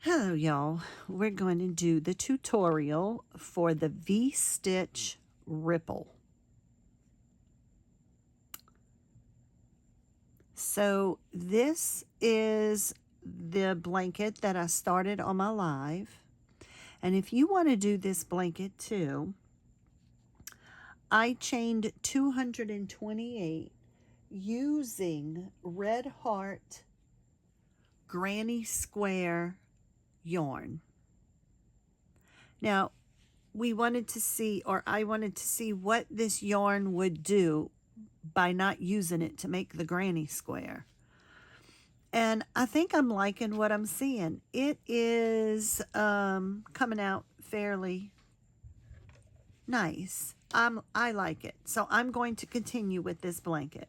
Hello y'all, we're going to do the tutorial for the V-stitch ripple. So this is the blanket that I started on my live, and if you want to do this blanket too, I chained 228 using Red Heart Granny Square yarn. Now we wanted to see, or I wanted to see what this yarn would do by not using it to make the granny square. And I think I'm liking what I'm seeing. It is coming out fairly nice. I like it. So I'm going to continue with this blanket.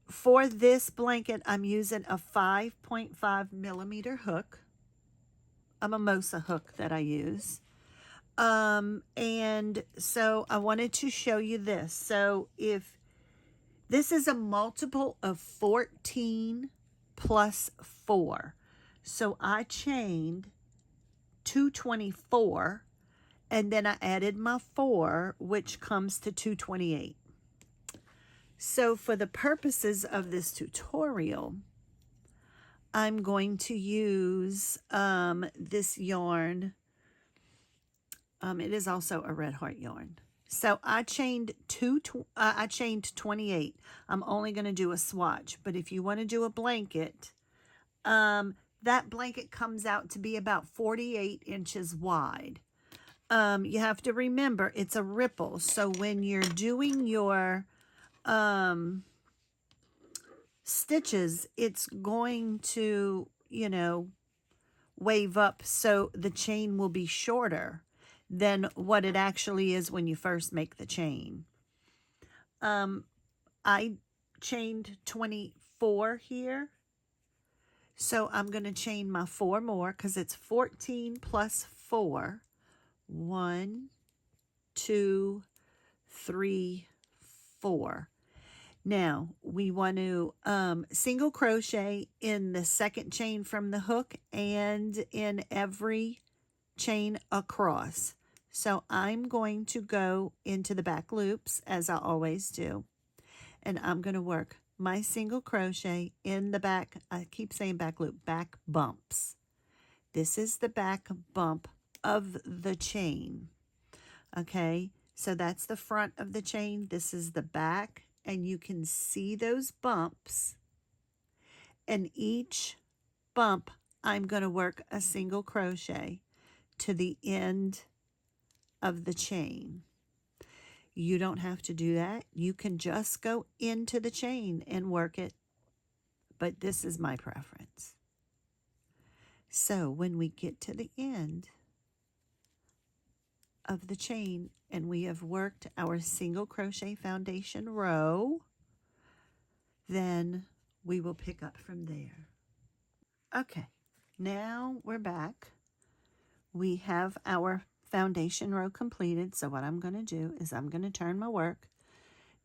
For this blanket, I'm using a 5.5 millimeter hook, a mimosa hook that I use. And so I wanted to show you this. So if this is a multiple of 14 plus 4, so I chained 224 and then I added my 4, which comes to 228. So for the purposes of this tutorial, I'm going to use this yarn. It is also a Red Heart yarn. So I chained 28. I'm only going to do a swatch, but if you want to do a blanket, that blanket comes out to be about 48 inches wide. You have to remember it's a ripple, so when you're doing your stitches, it's going to, wave up, so the chain will be shorter than what it actually is when you first make the chain. I chained 24 here, so I'm going to chain my 4 more because it's 14 plus 4. 1, 2, 3, 4. Now we want to single crochet in the second chain from the hook and in every chain across. So I'm going to go into the back loops as I always do, and I'm going to work my single crochet in the back. I keep saying back loop, back bumps. This is the back bump of the chain. Okay, so that's the front of the chain. This is the back, and you can see those bumps. And each bump, I'm going to work a single crochet to the end of the chain. You don't have to do that. You can just go into the chain and work it, but this is my preference. So when we get to the end of the chain and we have worked our single crochet foundation row, then we will pick up from there. Okay, now we're back. We have our foundation row completed. So what I'm going to do is I'm going to turn my work,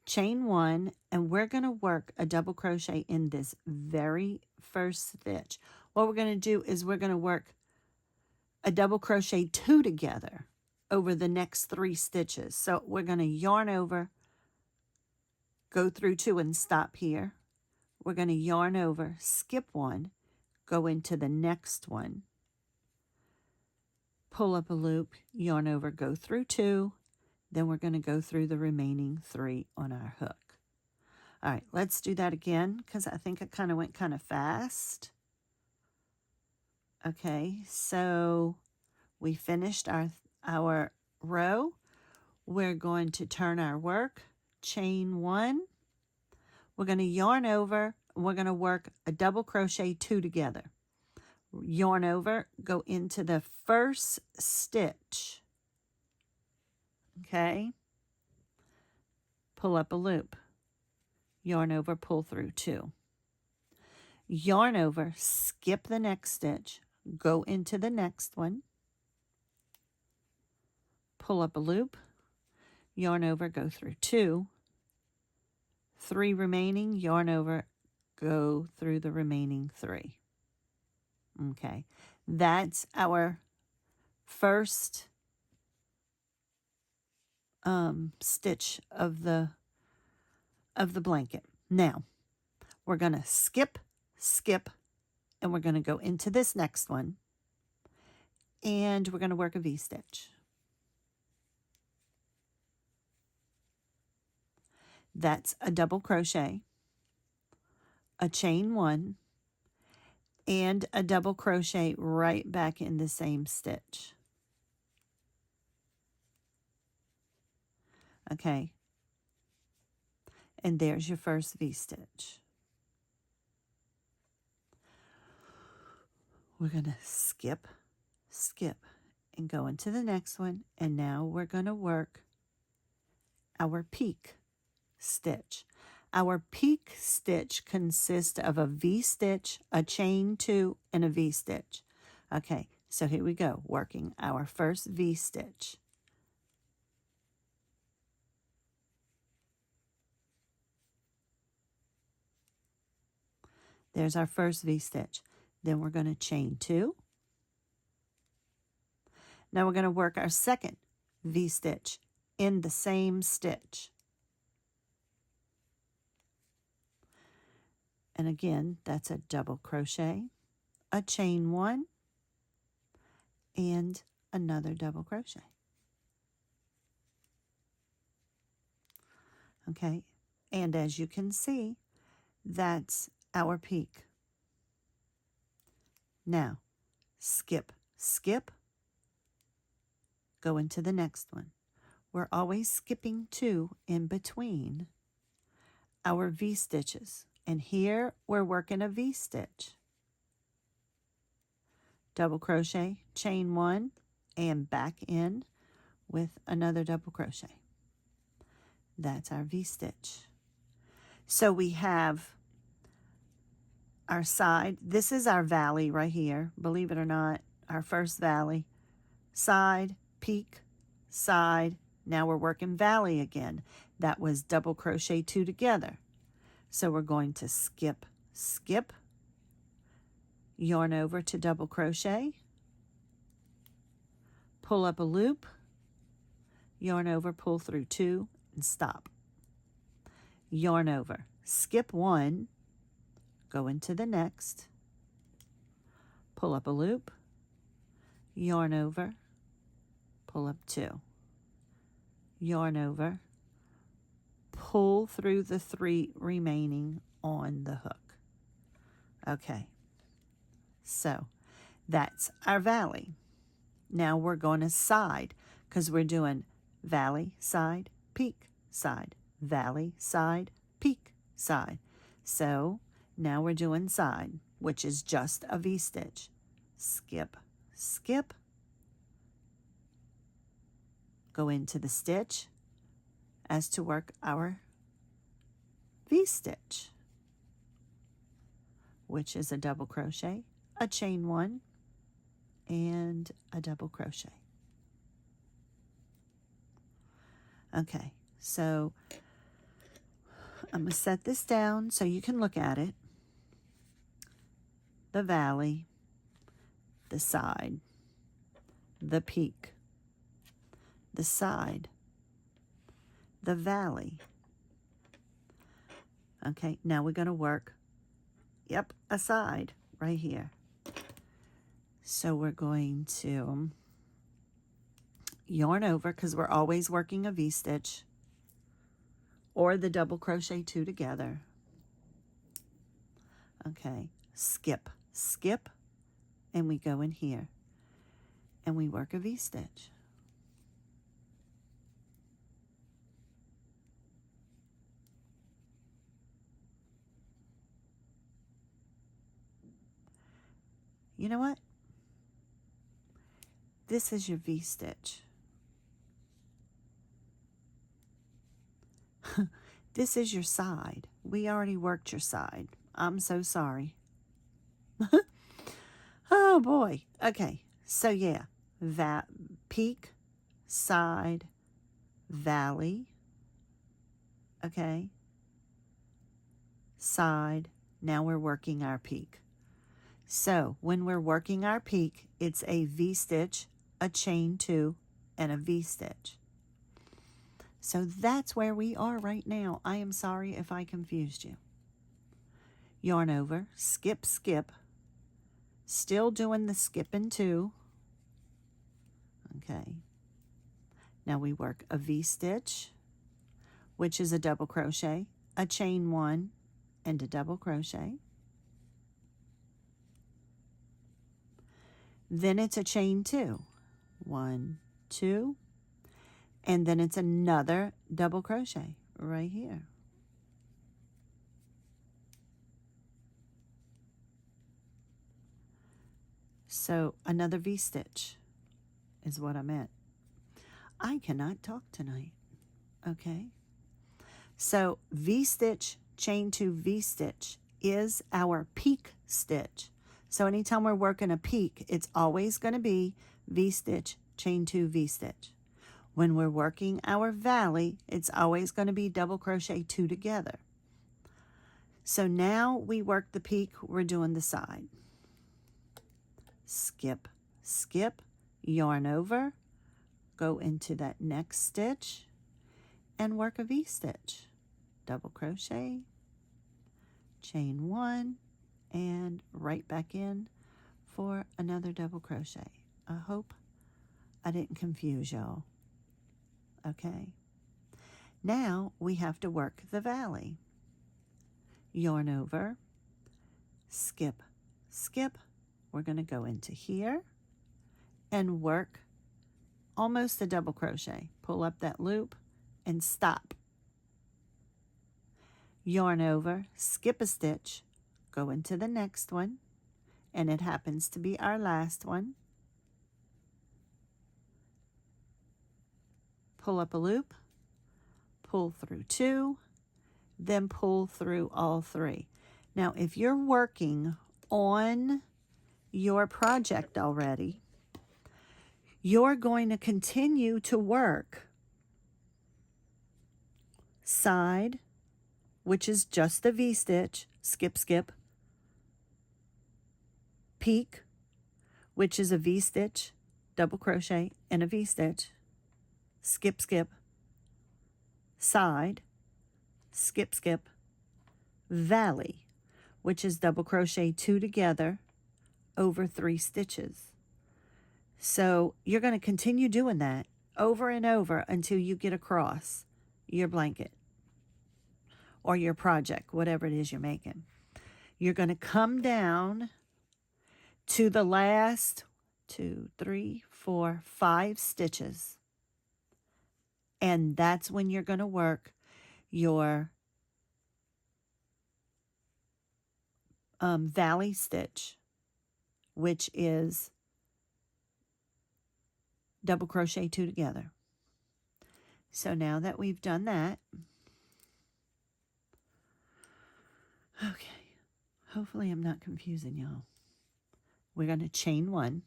chain 1, and we're going to work a double crochet in this very first stitch. What we're going to do is we're going to work a double crochet 2 together over the next 3 stitches. So we're going to yarn over, go through 2 and stop here. We're going to yarn over, skip 1, go into the next one, pull up a loop, yarn over, go through 2, then we're going to go through the remaining 3 on our hook. All right, let's do that again because I think it kind of went kind of fast. Okay, so we finished our row. We're going to turn our work, chain 1. We're going to yarn over. We're going to work a double crochet 2 together. Yarn over, go into the first stitch. Okay, pull up a loop, yarn over, pull through 2. Yarn over, skip the next stitch, go into the next one, pull up a loop, yarn over, go through 2. 3 remaining, yarn over, go through the remaining 3. Okay, that's our first stitch of the blanket. Now we're going to skip, and we're going to go into this next one, and we're going to work a V-stitch. That's a double crochet, a chain 1, and a double crochet right back in the same stitch. Okay, and there's your first V-stitch. We're going to skip, and go into the next one, and now we're going to work our peak stitch. Our peak stitch consists of a V-stitch, a chain 2, and a V-stitch. Okay, so here we go, working our first V-stitch. There's our first V-stitch. Then we're going to chain 2. Now we're going to work our second V-stitch in the same stitch. And again, that's a double crochet, a chain 1, and another double crochet. Okay, and as you can see, that's our peak. Now, skip, go into the next one. We're always skipping 2 in between our V-stitches. And here we're working a V-stitch. Double crochet, chain 1, and back in with another double crochet. That's our V-stitch. So we have our side. This is our valley right here, believe it or not, our first valley. Side, peak, side. Now we're working valley again. That was double crochet 2 together. So we're going to skip, yarn over to double crochet, pull up a loop, yarn over, pull through 2, and stop. Yarn over, skip 1, go into the next, pull up a loop, yarn over, pull up 2, yarn over, pull through the 3 remaining on the hook. Okay, so that's our valley. Now we're going to side, because we're doing valley, side, peak, side, valley, side, peak, side. So now we're doing side, which is just a V-stitch. Skip, go into the stitch as to work our V-stitch, which is a double crochet, a chain 1, and a double crochet. Okay, so I'm going to set this down so you can look at it. The valley, the side, the peak, the side, the valley. Okay, now we're going to work, a side right here. So we're going to yarn over, because we're always working a V-stitch or the double crochet 2 together. Okay, skip, and we go in here and we work a V-stitch. You know what? This is your V-stitch. This is your side. We already worked your side. I'm so sorry. Oh boy. Okay. So yeah, that peak, side, valley. Okay. Side. now we're working our peak. So when we're working our peak, it's a V-stitch, a chain 2, and a V-stitch. So that's where we are right now. I am sorry if I confused you. Yarn over, skip, skip, still doing the skipping 2. Okay. Now we work a V-stitch, which is a double crochet, a chain 1, and a double crochet. Then it's a chain 2. 1, 2, and then it's another double crochet right here. So another V-stitch is what I meant. I cannot talk tonight, okay? So V-stitch, chain 2, V-stitch is our peak stitch. So anytime we're working a peak, it's always going to be V-stitch, chain 2, V-stitch. When we're working our valley, it's always going to be double crochet 2 together. So now we work the peak, we're doing the side. Skip, skip, yarn over, go into that next stitch, and work a V-stitch. Double crochet, chain 1, and right back in for another double crochet. I hope I didn't confuse y'all. Okay. Now we have to work the valley. Yarn over, skip, skip. We're going to go into here and work almost a double crochet. Pull up that loop and stop. Yarn over, skip a stitch, go into the next one, and it happens to be our last one. Pull up a loop, pull through 2, then pull through all 3. Now, if you're working on your project already, you're going to continue to work side, which is just a V-stitch, skip, skip, peak, which is a V-stitch, double crochet, and a V-stitch, skip, skip, side, skip, skip, valley, which is double crochet 2 together over 3 stitches. So you're going to continue doing that over and over until you get across your blanket or your project, whatever it is you're making. You're going to come down to the last 2, 3, 4, 5 stitches. And that's when you're going to work your valley stitch, which is double crochet 2 together. So now that we've done that, okay, hopefully I'm not confusing y'all. We're going to chain 1.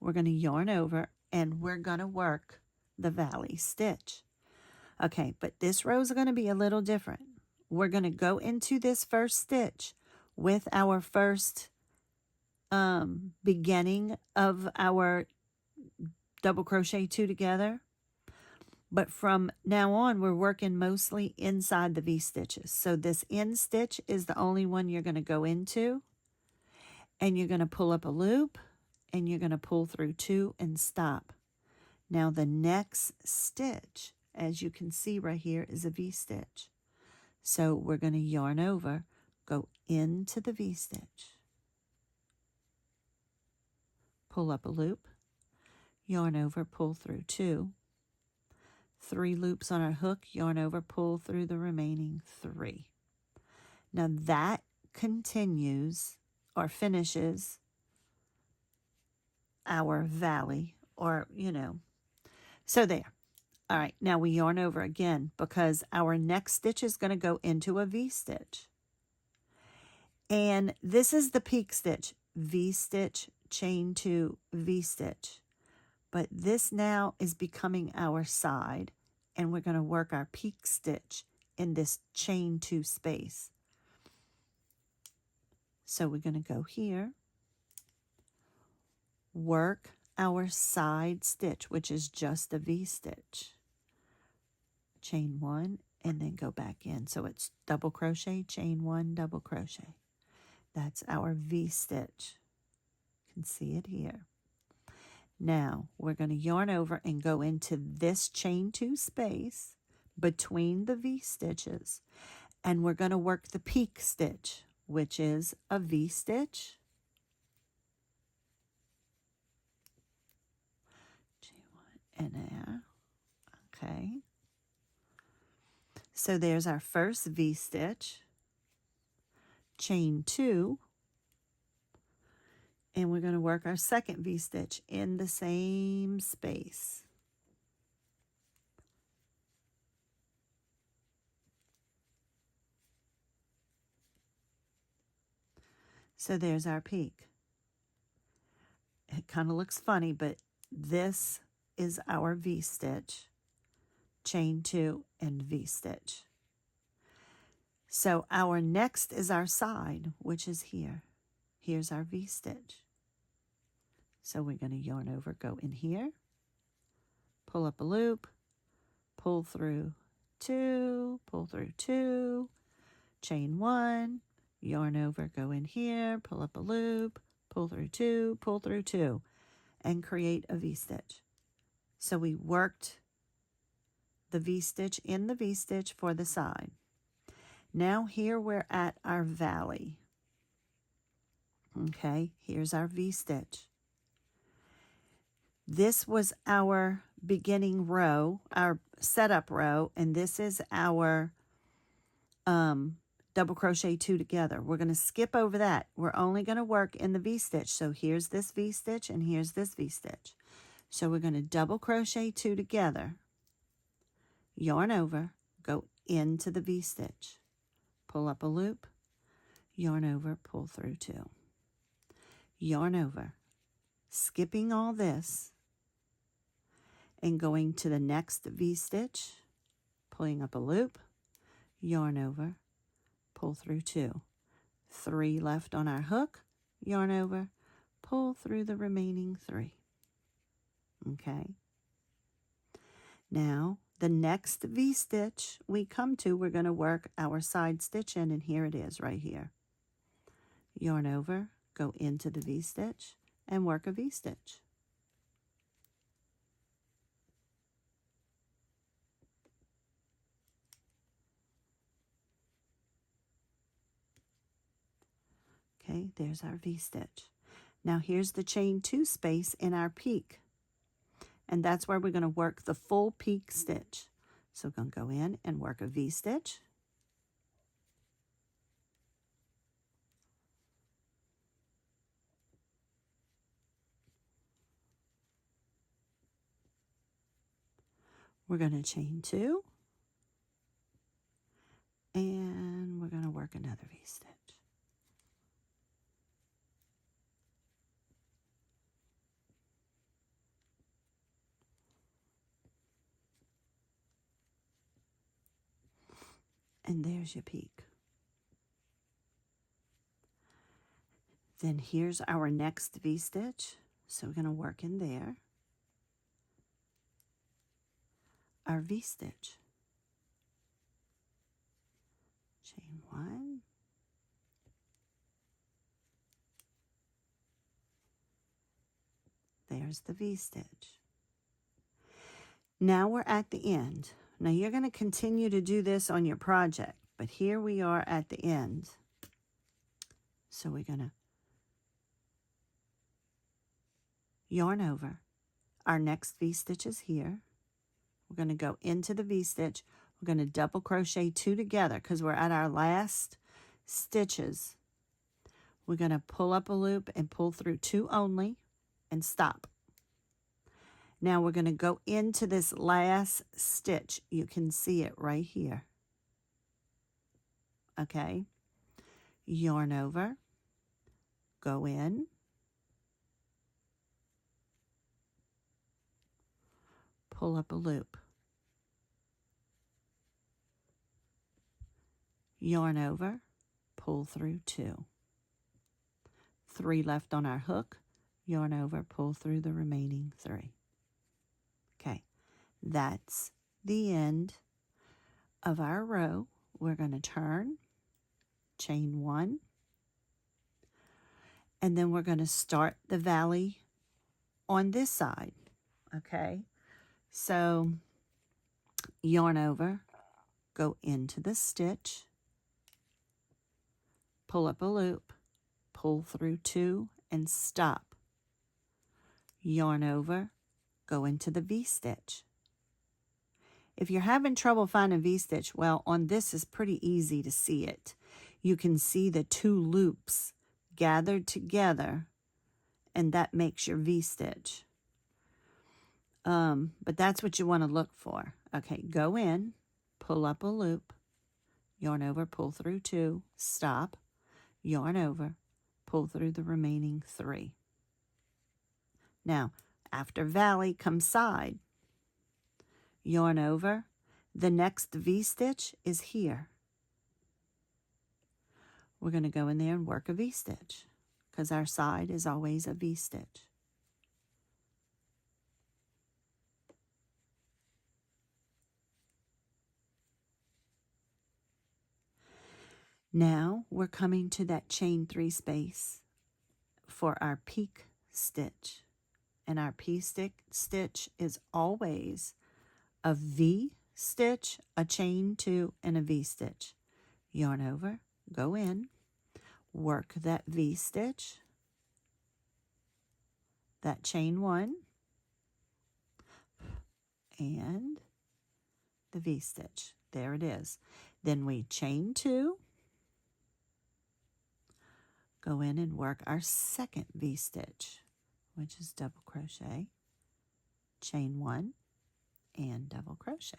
We're going to yarn over, and we're going to work the valley stitch. Okay, but this row is going to be a little different. We're going to go into this first stitch with our first beginning of our double crochet 2 together. But from now on, we're working mostly inside the V-stitches. So this end stitch is the only one you're going to go into. And you're going to pull up a loop, and you're going to pull through 2 and stop. Now the next stitch, as you can see right here, is a V-stitch. So we're going to yarn over, go into the V-stitch, pull up a loop, yarn over, pull through 2, 3 loops on our hook, yarn over, pull through the remaining 3. Now that continues or finishes our valley, or, so there. All right, now we yarn over again because our next stitch is going to go into a V-stitch. And this is the peak stitch, V-stitch, chain 2, V-stitch. But this now is becoming our side, and we're going to work our peak stitch in this chain 2 space. So we're going to go here, work our side stitch, which is just a V-stitch. Chain 1 and then go back in. So it's double crochet, chain 1, double crochet. That's our V-stitch. You can see it here. Now we're going to yarn over and go into this chain 2 space between the V-stitches, and we're going to work the peak stitch, which is a V-stitch, G1 and there. Okay, so there's our first V-stitch, chain 2, and we're going to work our second V-stitch in the same space. So there's our peak. It kind of looks funny, but this is our V-stitch, chain 2 and V-stitch. So our next is our side, which is here. Here's our V-stitch. So we're going to yarn over, go in here, pull up a loop, pull through 2, pull through 2, chain 1, yarn over, go in here, pull up a loop, pull through 2, pull through 2, and create a V-stitch. So we worked the V-stitch in the V-stitch for the side. Now here we're at our valley. Okay, here's our V-stitch. This was our beginning row, our setup row, and this is our double crochet 2 together. We're going to skip over that. We're only going to work in the V-stitch. So here's this V-stitch and here's this V-stitch. So we're going to double crochet 2 together, yarn over, go into the V-stitch, pull up a loop, yarn over, pull through 2, yarn over, skipping all this and going to the next V-stitch, pulling up a loop, yarn over, pull through 2, 3 left on our hook, yarn over, pull through the remaining 3. Okay. Now the next V-stitch we come to, we're going to work our side stitch in, and here it is right here. Yarn over, go into the V-stitch and work a V-stitch. Okay, there's our V-stitch. Now here's the chain 2 space in our peak, and that's where we're going to work the full peak stitch. So we're going to go in and work a V-stitch, we're going to chain 2, and we're going to work another V-stitch. And there's your peak. Then here's our next V-stitch. So we're going to work in there our V-stitch. Chain 1. There's the V-stitch. Now we're at the end. Now you're going to continue to do this on your project, but here we are at the end. So we're going to yarn over. Our next V-stitch is here. We're going to go into the V-stitch. We're going to double crochet 2 together because we're at our last stitches. We're going to pull up a loop and pull through 2 only and stop. Now we're going to go into this last stitch. You can see it right here. Okay. Yarn over, go in, pull up a loop, yarn over, pull through 2. 3 left on our hook, yarn over, pull through the remaining 3. Okay, that's the end of our row. We're going to turn, chain 1, and then we're going to start the valley on this side. Okay, so yarn over, go into the stitch, pull up a loop, pull through 2 and stop. Yarn over, go into the V-stitch. If you're having trouble finding V-stitch, well, on this is pretty easy to see it. You can see the 2 loops gathered together, and that makes your V-stitch. But that's what you want to look for. Okay, go in, pull up a loop, yarn over, pull through 2, stop, yarn over, pull through the remaining 3. Now, after valley comes side. Yarn over. The next V-stitch is here. We're going to go in there and work a V-stitch because our side is always a V-stitch. Now we're coming to that chain 3 space for our peak stitch. And our peak stitch is always a V-stitch, a chain 2, and a V-stitch. Yarn over, go in, work that V-stitch, that chain 1, and the V-stitch. There it is. Then we chain 2, go in and work our second V-stitch, which is double crochet, chain 1, and double crochet.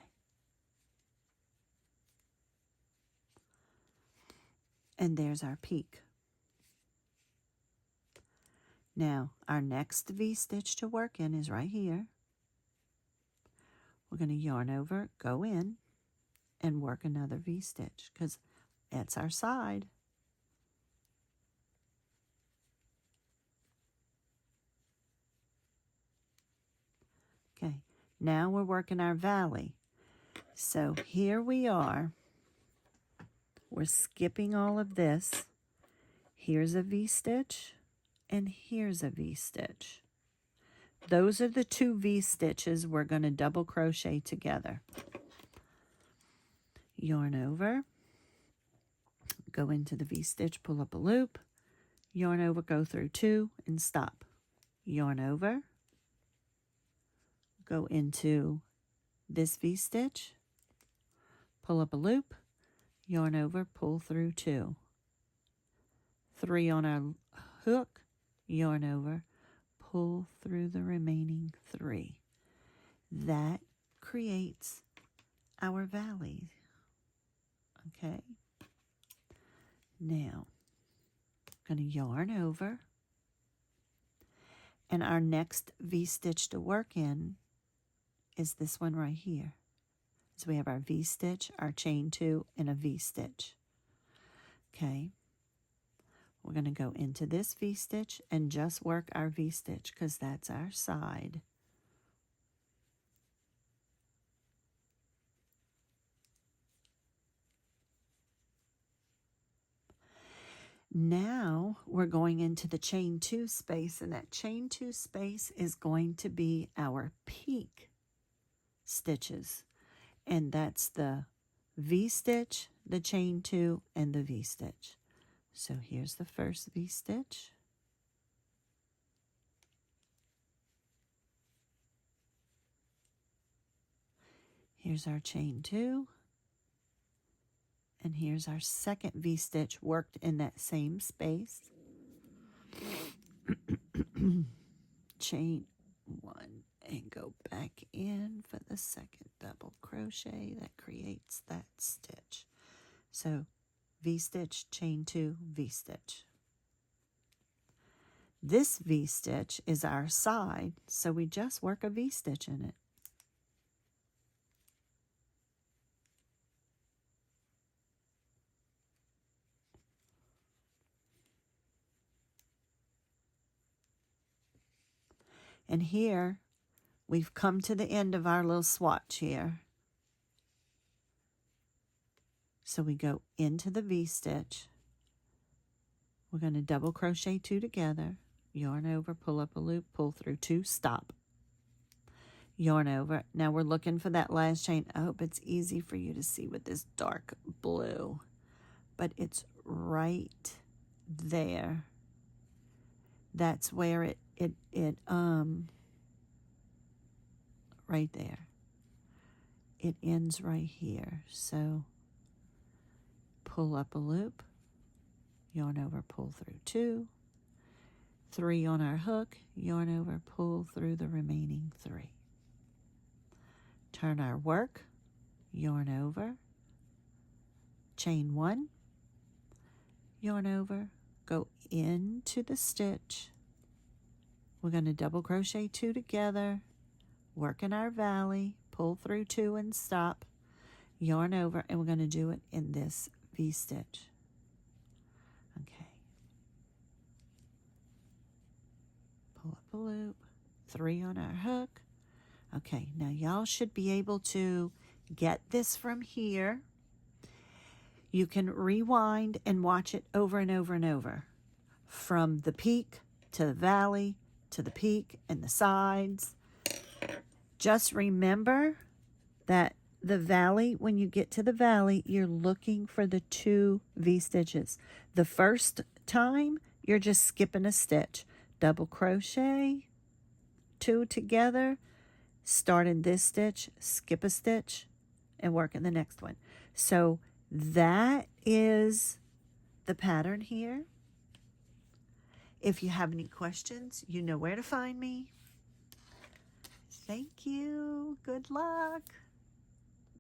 And there's our peak. Now, our next V-stitch to work in is right here. We're going to yarn over, go in, and work another V-stitch because that's our side. Okay, now we're working our valley. So here we are. We're skipping all of this. Here's a V-stitch, and here's a V-stitch. Those are the 2 V-stitches we're going to double crochet together. Yarn over, go into the V-stitch, pull up a loop, yarn over, go through 2, and stop. Yarn over, go into this V-stitch, pull up a loop, yarn over, pull through 2. 3 on our hook, yarn over, pull through the remaining 3. That creates our valley. Okay. Now, I'm going to yarn over, and our next V-stitch to work in is this one right here. So we have our V-stitch, our chain 2, and a V-stitch. Okay. We're going to go into this V-stitch and just work our V-stitch because that's our side. Now we're going into the chain 2 space, and that chain 2 space is going to be our peak stitches. And that's the V-stitch, the chain 2, and the V-stitch. So here's the first V-stitch. Here's our chain 2. And here's our second V-stitch worked in that same space. Chain 1 and go back in for the second double crochet that creates that stitch. So V-stitch, chain 2, V-stitch. This V-stitch is our side, so we just work a V-stitch in it. And here, we've come to the end of our little swatch here. So we go into the V-stitch. We're going to double crochet 2 together, yarn over, pull up a loop, pull through 2, stop. Yarn over. Now we're looking for that last chain. I hope it's easy for you to see with this dark blue, but it's right there. That's where it right there. It ends right here. So pull up a loop, yarn over, pull through 2, 3 on our hook, yarn over, pull through the remaining 3. Turn our work, yarn over, chain 1, yarn over, go into the stitch. We're going to double crochet 2 together, work in our valley, pull through 2 and stop, yarn over, and we're going to do it in this V-stitch. Okay. Pull up a loop, 3 on our hook. Okay, now y'all should be able to get this from here. You can rewind and watch it over and over and over. From the peak to the valley to the peak and the sides. Just remember that the valley, when you get to the valley, you're looking for the 2 V-stitches. The first time, you're just skipping a stitch. Double crochet, 2 together, start in this stitch, skip a stitch, and work in the next one. So that is the pattern here. If you have any questions, you know where to find me. Thank you. Good luck.